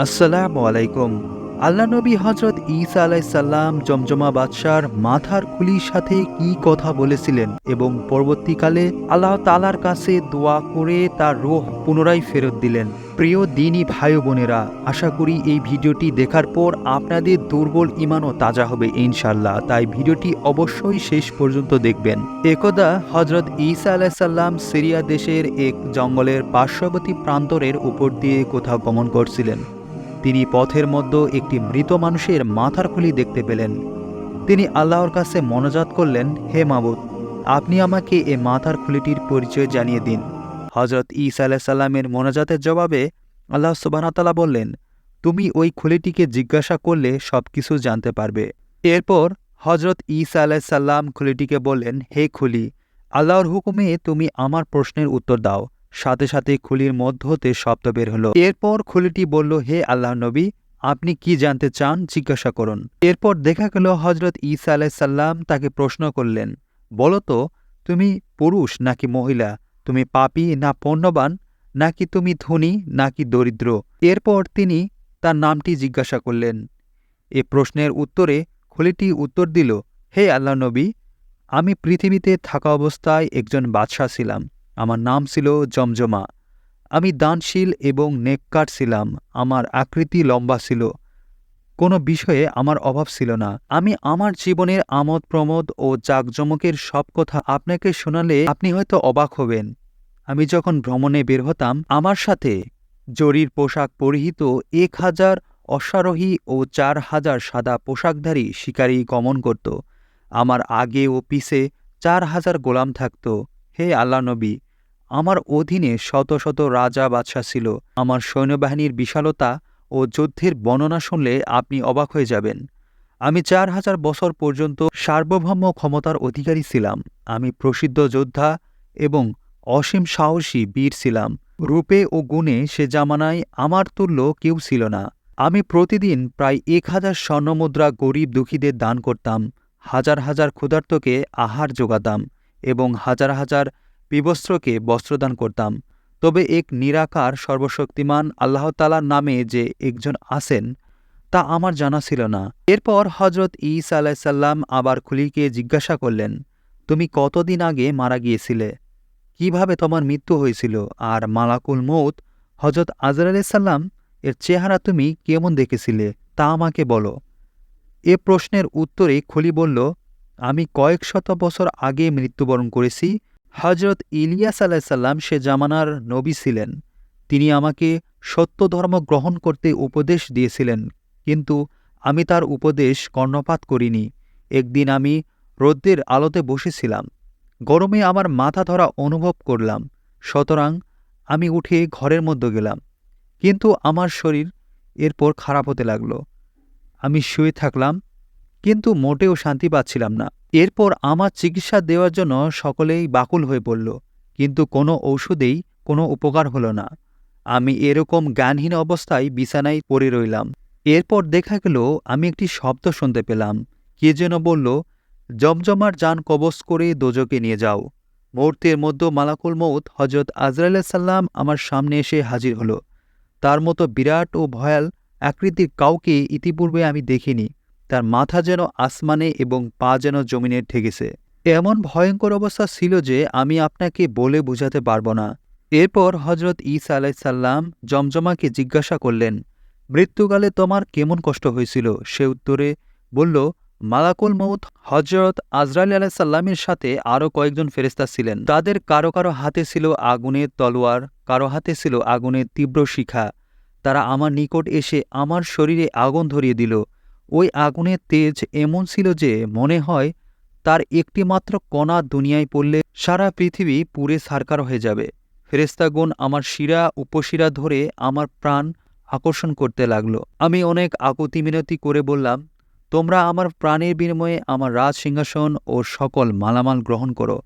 আসসালামু আলাইকুম। আল্লাহ নবী হজরত ঈসা আলাইসাল্লাম জমজমা বাদশার মাথার খুলির সাথে কি কথা বলেছিলেন এবং পরবর্তীকালে আল্লাহ তাআলার কাছে দোয়া করে তার রূহ পুনরায় ফেরত দিলেন। প্রিয় দিনী ভাই বোনেরা, আশা করি এই ভিডিওটি দেখার পর আপনাদের দুর্বল ঈমানও তাজা হবে ইনশাআল্লাহ। তাই ভিডিওটি অবশ্যই শেষ পর্যন্ত দেখবেন। একদা হজরত ঈসা আলাইসাল্লাম সিরিয়া দেশের এক জঙ্গলের পার্শ্ববর্তী প্রান্তরের উপর দিয়ে কোথাও গমন করছিলেন। তিনি পথের মধ্যে একটি মৃত মানুষের মাথার খুলি দেখতে পেলেন। তিনি আল্লাহর কাছে মোনাজাত করলেন, হে মাবুদ, আপনি আমাকে এ মাথার খুলিটির পরিচয় জানিয়ে দিন। হজরত ঈসা আলাইহিস সালামের মোনাজাতের জবাবে আল্লাহ সুবহানাহু ওয়া তাআলা বললেন, তুমি ওই খুলিটিকে জিজ্ঞাসা করলে সব কিছু জানতে পারবে। এরপর হজরত ঈসা আলাইহিস সালাম খুলিটিকে বললেন, হে খুলি, আল্লাহর হুকুমে তুমি আমার প্রশ্নের উত্তর দাও। সাথে সাথে খুলির মধ্য হতে শব্দ বের হলো। এরপর খুলিটি বলল, হে আল্লাহ নবী, আপনি কি জানতে চান জিজ্ঞাসা করুন। এরপর দেখা গেল হজরত ঈসা আলাইহিস সালাম তাকে প্রশ্ন করলেন, বলো তো, তুমি পুরুষ নাকি মহিলা, তুমি পাপী না পুণ্যবান, নাকি তুমি ধনী নাকি দরিদ্র। এরপর তিনি তার নামটি জিজ্ঞাসা করলেন। এ প্রশ্নের উত্তরে খুলিটি উত্তর দিল, হে আল্লাহ নবী, আমি পৃথিবীতে থাকা অবস্থায় একজন বাদশাহ ছিলাম। আমার নাম ছিল জমজমা। আমি দানশীল এবং নেককার ছিলাম। আমার আকৃতি লম্বা ছিল। কোনো বিষয়ে আমার অভাব ছিল না। আমি আমার জীবনের আমোদ প্রমোদ ও জাঁকজমকের সব কথা আপনাকে শোনালে আপনি হয়তো অবাক হবেন। আমি যখন ভ্রমণে বের হতাম, আমার সাথে জরির পোশাক পরিহিত 1000 অশ্বারোহী ও 4000 সাদা পোশাকধারী শিকারী গমন করত। আমার আগে ও পিছে 4000 গোলাম থাকত। হে আল্লাহ নবী, আমার অধীনে শত শত রাজা বাদশাহ ছিল। আমার সৈন্যবাহিনীর বিশালতা ও যুদ্ধের বর্ণনা শুনলে আপনি অবাক হয়ে যাবেন। আমি 4000 বছর পর্যন্ত সার্বভৌম ক্ষমতার অধিকারী ছিলাম। আমি প্রসিদ্ধ যোদ্ধা এবং অসীম সাহসী বীর ছিলাম। রূপে ও গুণে সে জামানায় আমার তুল্য কেউ ছিল না। আমি প্রতিদিন প্রায় 1000 স্বর্ণমুদ্রা গরিব দুঃখীদের দান করতাম। হাজার হাজার ক্ষুধার্তকে আহার যোগাতাম এবং হাজার হাজার বিবস্ত্রকে বস্ত্রদান করতাম। তবে এক নিরাকার সর্বশক্তিমান আল্লাহ তাআলার নামে যে একজন আছেন তা আমার জানা ছিল না। এরপর হজরত ঈসা আলাইসাল্লাম আবার খুলিকে জিজ্ঞাসা করলেন, তুমি কতদিন আগে মারা গিয়েছিলে? কিভাবে তোমার মৃত্যু হয়েছিল? আর মালাকুল মউত হজরত আজরাইল আলাইসাল্লাম এর চেহারা তুমি কেমন দেখেছিলে তা আমাকে বলো। এ প্রশ্নের উত্তরে খুলি বলল, আমি কয়েক শত বছর আগে মৃত্যুবরণ করেছি। হজরত ইলিয়াস আলাইসাল্লাম সে জামানার নবী ছিলেন। তিনি আমাকে সত্য ধর্ম গ্রহণ করতে উপদেশ দিয়েছিলেন, কিন্তু আমি তার উপদেশ কর্ণপাত করিনি। একদিন আমি রৌদ্রের আলোতে বসেছিলাম। গরমে আমার মাথা ধরা অনুভব করলাম। সুতরাং আমি উঠে ঘরের মধ্যে গেলাম, কিন্তু আমার শরীর এরপর খারাপ হতে লাগল। আমি শুয়ে থাকলাম, কিন্তু মোটেও শান্তি পাচ্ছিলাম না। এরপর আমার চিকিৎসা দেওয়ার জন্য সকলেই বাকুল হয়ে পড়ল, কিন্তু কোনো ঔষধেই কোনো উপকার হলো না। আমি এরকম জ্ঞানহীন অবস্থায় বিছানায় পড়ে রইলাম। এরপর দেখা গেল আমি একটি শব্দ শুনতে পেলাম। কে যেন বলল, জমজমার যান কবজ করে দোজকে নিয়ে যাও। মুহূর্তের মধ্যে মালাকুল মউত হজরত আজরাইল সাল্লাম আমার সামনে এসে হাজির হল। তার মতো বিরাট ও ভয়াল আকৃতির কাউকে ইতিপূর্বে আমি দেখিনি। তার মাথা যেন আসমানে এবং পা যেন জমিনে ঠেকেছে। এমন ভয়ঙ্কর অবস্থা ছিল যে আমি আপনাকে বলে বুঝাতে পারব না। এরপর হজরত ঈসা আলাইসাল্লাম জমজমাকে জিজ্ঞাসা করলেন, মৃত্যুকালে তোমার কেমন কষ্ট হয়েছিল? সে উত্তরে বলল, মালাকুল মউত হজরত আজরাইল আলাইসাল্লামের সাথে আরও কয়েকজন ফেরেশতা ছিলেন। তাদের কারো কারো হাতে ছিল আগুনের তলোয়ার, কারো হাতে ছিল আগুনের তীব্র শিখা। তারা আমার নিকট এসে আমার শরীরে আগুন ধরিয়ে দিল। ওই আগুনের তেজ এমন ছিল যে মনে হয় তার একটিমাত্র কণা দুনিয়ায় পড়লে সারা পৃথিবী পুড়ে ছারখার হয়ে যাবে। ফেরেশতাগণ আমার শিরা উপশিরা ধরে আমার প্রাণ আকর্ষণ করতে লাগল। আমি অনেক আকুতি মিনতি করে বললাম, তোমরা আমার প্রাণের বিনিময়ে আমার রাজ সিংহাসন ও সকল মালামাল গ্রহণ করো।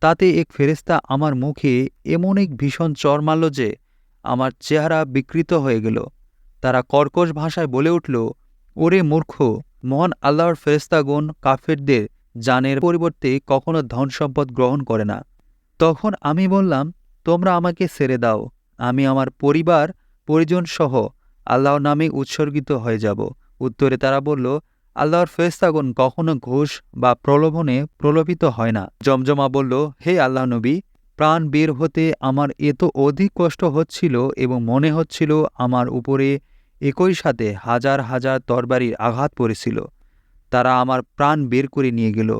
তাতে এক ফেরেশতা আমার মুখে এমন এক ভীষণ চর মারল যে আমার চেহারা বিকৃত হয়ে গেল। তারা কর্কশ ভাষায় বলে উঠল, ওরে মূর্খ, মহান আল্লাহর ফেরেশতাগণ কাফেরদের জানের পরিবর্তে কখনো ধন সম্পদ গ্রহণ করে না। তখন আমি বললাম, তোমরা আমাকে ছেড়ে দাও। আমি আমার পরিবার পরিজন সহ আল্লাহর নামে উৎসর্গিত হয়ে যাব। উত্তরে তারা বলল, আল্লাহর ফেরেশতাগণ কখনো ঘুষ বা প্রলোভনে প্রলোভিত হয় না। জমজমা বলল, হে আল্লাহ নবী, প্রাণ বের হতে আমার এত অধিক কষ্ট হচ্ছিল এবং মনে হচ্ছিল আমার উপরে একই সাথে হাজার হাজার তরবারির আঘাত পড়েছিল। তারা আমার প্রাণ বের করে নিয়ে গেল।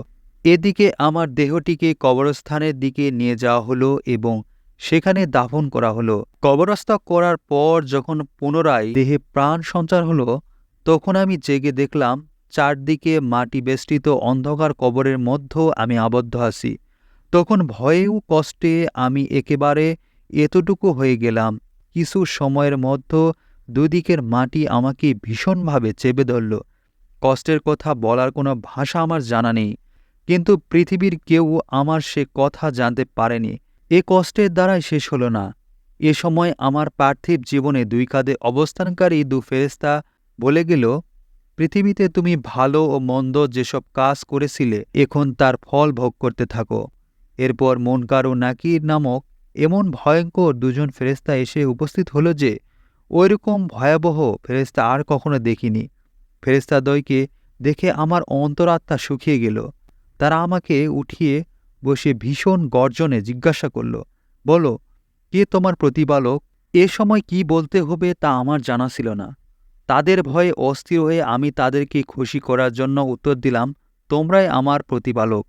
এদিকে আমার দেহটিকে কবরস্থানের দিকে নিয়ে যাওয়া হলো এবং সেখানে দাফন করা হলো। কবরস্থ করার পর যখন পুনরায় দেহে প্রাণ সঞ্চার হলো, তখন আমি জেগে দেখলাম চারদিকে মাটি বেষ্টিত অন্ধকার কবরের মধ্যে আমি আবদ্ধ আছি। তখন ভয়ে ও কষ্টে আমি একেবারে এতটুকু হয়ে গেলাম। কিছু সময়ের মধ্যে দুদিকের মাটি আমাকে ভীষণভাবে চেপে ধরল। কষ্টের কথা বলার কোনো ভাষা আমার জানা নেই, কিন্তু পৃথিবীর কেউ আমার সে কথা জানতে পারেনি। এ কষ্টের দ্বারাই শেষ হলো না। এ সময় আমার পার্থিব জীবনে দুই কাঁধে অবস্থানকারী দু ফেরেশতা বলে গেল, পৃথিবীতে তুমি ভালো ও মন্দ যেসব কাজ করেছিলে এখন তার ফল ভোগ করতে থাকো। এরপর মুনকার ও নাকির নামক এমন ভয়ঙ্কর দুজন ফেরেশতা এসে উপস্থিত হল যে ওইরকম ভয়াবহ ফেরেশতা আর কখনো দেখিনি। ফেরেশতাদ্বয়কে দেখে আমার অন্তরাত্মা শুকিয়ে গেল। তারা আমাকে উঠিয়ে বসে ভীষণ গর্জনে জিজ্ঞাসা করল, বলো, কে তোমার প্রতিপালক? এ সময় কি বলতে হবে তা আমার জানা ছিল না। তাদের ভয়ে অস্থির হয়ে আমি তাদেরকে খুশি করার জন্য উত্তর দিলাম, তোমরাই আমার প্রতিপালক।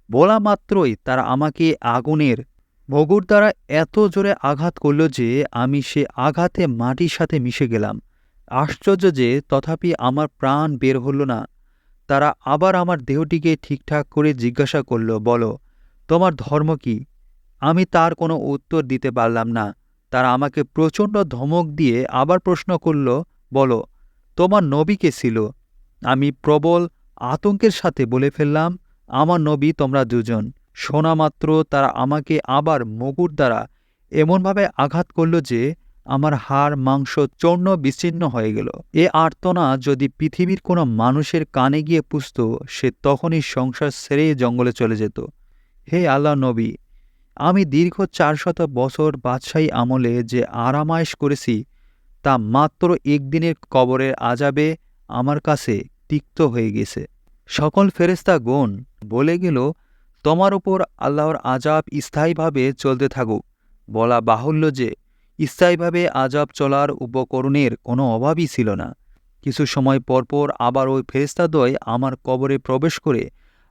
বলা মাত্রই তারা আমাকে আগুনের ভগুর দ্বারা এত জোরে আঘাত করল যে আমি সে আঘাতে মাটির সাথে মিশে গেলাম। আশ্চর্য যে তথাপি আমার প্রাণ বের হল না। তারা আবার আমার দেহটিকে ঠিকঠাক করে জিজ্ঞাসা করল, বলো, তোমার ধর্ম কি? আমি তার কোনো উত্তর দিতে পারলাম না। তারা আমাকে প্রচণ্ড ধমক দিয়ে আবার প্রশ্ন করল, বলো, তোমার নবী কে ছিল? আমি প্রবল আতঙ্কের সাথে বলে ফেললাম, আমার নবী তোমরা দুজন। শোনা মাত্র তারা আমাকে আবার মুগুর দ্বারা এমনভাবে আঘাত করল যে আমার হাড় মাংস চূর্ণ বিচ্ছিন্ন হয়ে গেল। এ আর্তনা যদি পৃথিবীর কোনো মানুষের কানে গিয়ে পুষত, সে তখনই সংসার ছেড়ে জঙ্গলে চলে যেত। হে আল্লাহ নবী, আমি দীর্ঘ 400 বছর বাদশাহী আমলে যে আরামায়েশ করেছি তা মাত্র একদিনের কবরের আজাবে আমার কাছে তিক্ত হয়ে গেছে। সকল ফেরেশতাগণ বলে গেল, তোমার উপর আল্লাহর আজাব স্থায়ীভাবে চলতে থাকুক। বলা বাহুল্য যে স্থায়ীভাবে আজাব চলার উপকরণের কোনো অভাবই ছিল না। কিছু সময় পরপর আবার ওই ফেরেশতাদ্বয় আমার কবরে প্রবেশ করে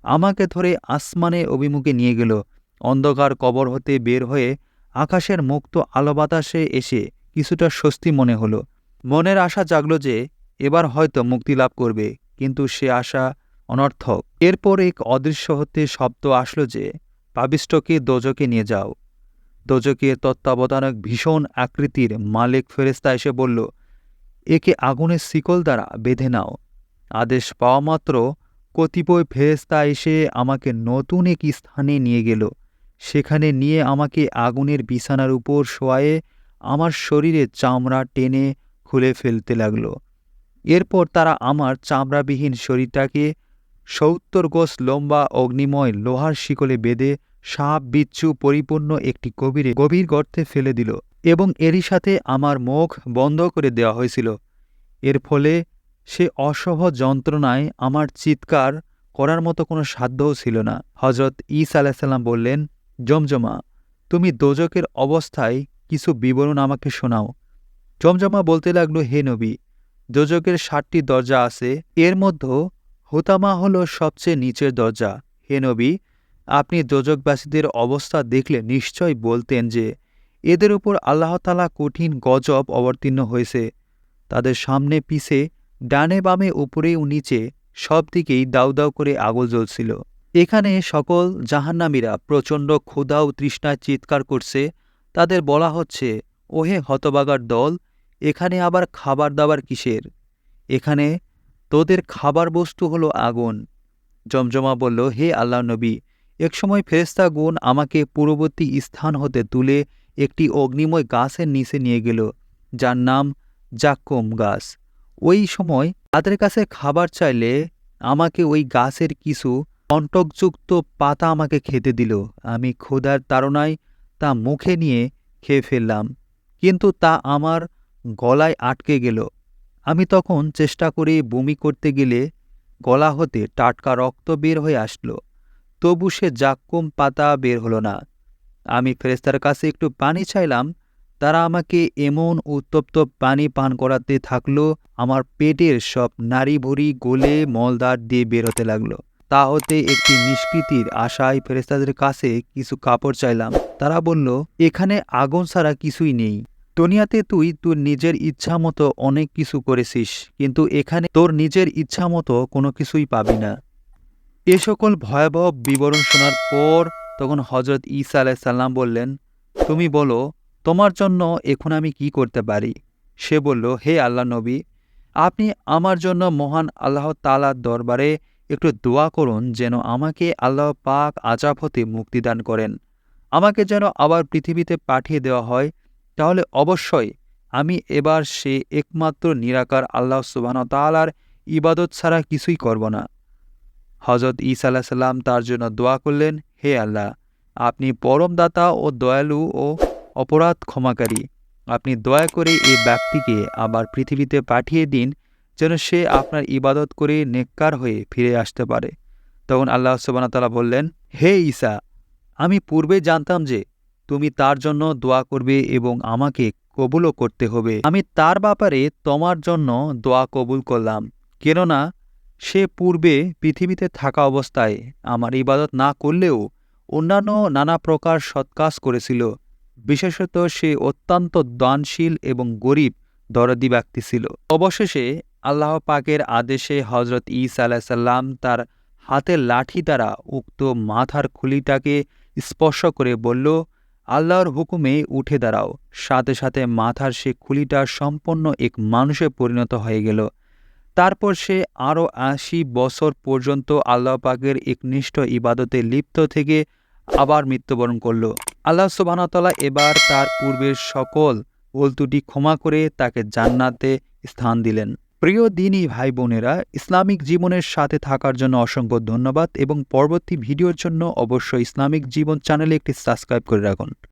আমাকে ধরে আসমানে অভিমুখে নিয়ে গেল। অন্ধকার কবর হতে বের হয়ে আকাশের মুক্ত আলো বাতাসে এসে কিছুটা স্বস্তি মনে হলো। মনের আশা জাগল যে এবার হয়তো মুক্তি লাভ করবে, কিন্তু সে আশা অনর্থক। এরপর এক অদৃশ্য হতে শব্দ আসলো যে, পাপিষ্ঠকে দোজকে নিয়ে যাও। দোজকের তত্ত্বাবধানক ভীষণ আকৃতির মালিক ফেরেশতা এসে বলল, একে আগুনের শিকল দ্বারা বেঁধে নাও। আদেশ পাওয়া মাত্র কতিপয় ফেরেশতা এসে আমাকে নতুন এক স্থানে নিয়ে গেল। সেখানে নিয়ে আমাকে আগুনের বিছানার উপর শোয়ায়ে আমার শরীরে চামড়া টেনে খুলে ফেলতে লাগল। এরপর তারা আমার চামড়াবিহীন শরীরটাকে 70 গজ লম্বা অগ্নিময় লোহার শিকলে বেঁধে সাপ বিচ্ছু পরিপূর্ণ একটি গভীর গর্তে ফেলে দিল এবং এরই সাথে আমার মুখ বন্ধ করে দেওয়া হয়েছিল। এর ফলে সে অসহ্য যন্ত্রণায় আমার চিৎকার করার মতো কোনো সাধ্যও ছিল না। হজরত ঈসা আলাইহিস সালাম বললেন, জমজমা, তুমি দোজকের অবস্থায় কিছু বিবরণ আমাকে শোনাও। জমজমা বলতে লাগল, হে নবী, দোজকের 7টি দরজা আছে, এর মধ্যে হুতামা হল সবচেয়ে নিচের দরজা। হে নবী, আপনি দোজকবাসীদের অবস্থা দেখলে নিশ্চয় বলতেন যে এদের উপর আল্লাহ তাআলা কঠিন গজব অবতীর্ণ হয়েছে। তাদের সামনে পিছে ডানে বামে উপরে ও নিচে সব দিকেই দাউ দাউ করে আগুন জ্বলছিল। এখানে সকল জাহান্নামীরা প্রচণ্ড ক্ষুধা ও তৃষ্ণায় চিৎকার করছে। তাদের বলা হচ্ছে, ওহে হতবাগার দল, এখানে আবার খাবার দাবার কিসের? এখানে তোদের খাবার বস্তু হলো আগুন। জমজমা বলল, হে আল্লাহ নবী, একসময় ফেরেশতাগণ আমাকে পূর্ববর্তী স্থান হতে তুলে একটি অগ্নিময় গাছের নিচে নিয়ে গেল, যার নাম জাক্কুম গাছ। ওই সময় তাদের কাছে খাবার চাইলে আমাকে ওই গাছের কিছু কণ্টকযুক্ত পাতা আমাকে খেতে দিল। আমি ক্ষুধার তাড়নায় তা মুখে নিয়ে খেয়ে ফেললাম, কিন্তু তা আমার গলায় আটকে গেল। আমি তখন চেষ্টা করে বমি করতে গেলে গলা হতে টাটকা রক্ত বের হয়ে আসলো। তবু সে জাক্কুম পাতা বের হলো না। আমি ফেরেশতার কাছে একটু পানি চাইলাম। তারা আমাকে এমন উত্তপ্ত পানি পান করাতে থাকলো, আমার পেটের সব নাড়িভুড়ি গলে মলদ্বার দিয়ে বের হতে লাগলো। তা হতে একটি নিষ্কৃতির আশায় ফেরেশতাদের কাছে কিছু কাপড় চাইলাম। তারা বলল, এখানে আগুন ছাড়া কিছুই নেই। দুনিয়াতে তুই তোর নিজের ইচ্ছা মতো অনেক কিছু করেছিস, কিন্তু এখানে তোর নিজের ইচ্ছা মতো কোনো কিছুই পাবি না। এ সকল ভয়াবহ বিবরণ শোনার পর তখন হজরত ঈসা আলাইসাল্লাম বললেন, তুমি বলো, তোমার জন্য এখন আমি কি করতে পারি? সে বলল, হে আল্লাহ নবী, আপনি আমার জন্য মহান আল্লাহ তাআলার দরবারে একটু দোয়া করুন যেন আমাকে আল্লাহ পাক আযাব হতে মুক্তিদান করেন। আমাকে যেন আবার পৃথিবীতে পাঠিয়ে দেওয়া হয়, তাহলে অবশ্যই আমি এবার সে একমাত্র নিরাকার আল্লাহ সুবহানাহু ওয়া তাআলার ইবাদত ছাড়া কিছুই করব না। হজরত ঈসা আলাইহিস সালাম তার জন্য দোয়া করলেন, হে আল্লাহ, আপনি পরম দাতা ও দয়ালু ও অপরাধ ক্ষমাকারী। আপনি দয়া করে এই ব্যক্তিকে আবার পৃথিবীতে পাঠিয়ে দিন যেন সে আপনার ইবাদত করে নেককার হয়ে ফিরে আসতে পারে। তখন আল্লাহ সুবহানাহু ওয়া তাআলা বললেন, হে ঈসা, আমি পূর্বে জানতাম যে তুমি তার জন্য দোয়া করবে এবং আমাকে কবুলও করতে হবে। আমি তার ব্যাপারে তোমার জন্য দোয়া কবুল করলাম, কেননা সে পূর্বে পৃথিবীতে থাকা অবস্থায় আমার ইবাদত না করলেও অন্যান্য নানা প্রকার সৎকাজ করেছিল। বিশেষত সে অত্যন্ত দানশীল এবং গরিব দরদি ব্যক্তি ছিল। অবশেষে আল্লাহ পাকের আদেশে হজরত ঈসা আলাইহিস সালাম তার হাতের লাঠি দ্বারা উক্ত মাথার খুলিটাকে স্পর্শ করে বলল, আল্লাহর হুকুমে উঠে দাঁড়াও। সাথে সাথে মাথার সে খুলিটা সম্পন্ন এক মানুষে পরিণত হয়ে গেল। তারপর সে আরও ৮০ বছর পর্যন্ত আল্লাহ পাকের একনিষ্ঠ ইবাদতে লিপ্ত থেকে আবার মৃত্যুবরণ করল। আল্লাহ সুবহানাহু ওয়া তাআলা এবার তার পূর্বের সকল ভুল ত্রুটি ক্ষমা করে তাকে জান্নাতে স্থান দিলেন। প্রিয় দ্বীনী ভাই বোনেরা, ইসলামিক জীবনের সাথে থাকার জন্য অসংখ্য ধন্যবাদ এবং পরবর্তী ভিডিওর জন্য অবশ্যই ইসলামিক জীবন চ্যানেলে একটি সাবস্ক্রাইব করে রাখুন।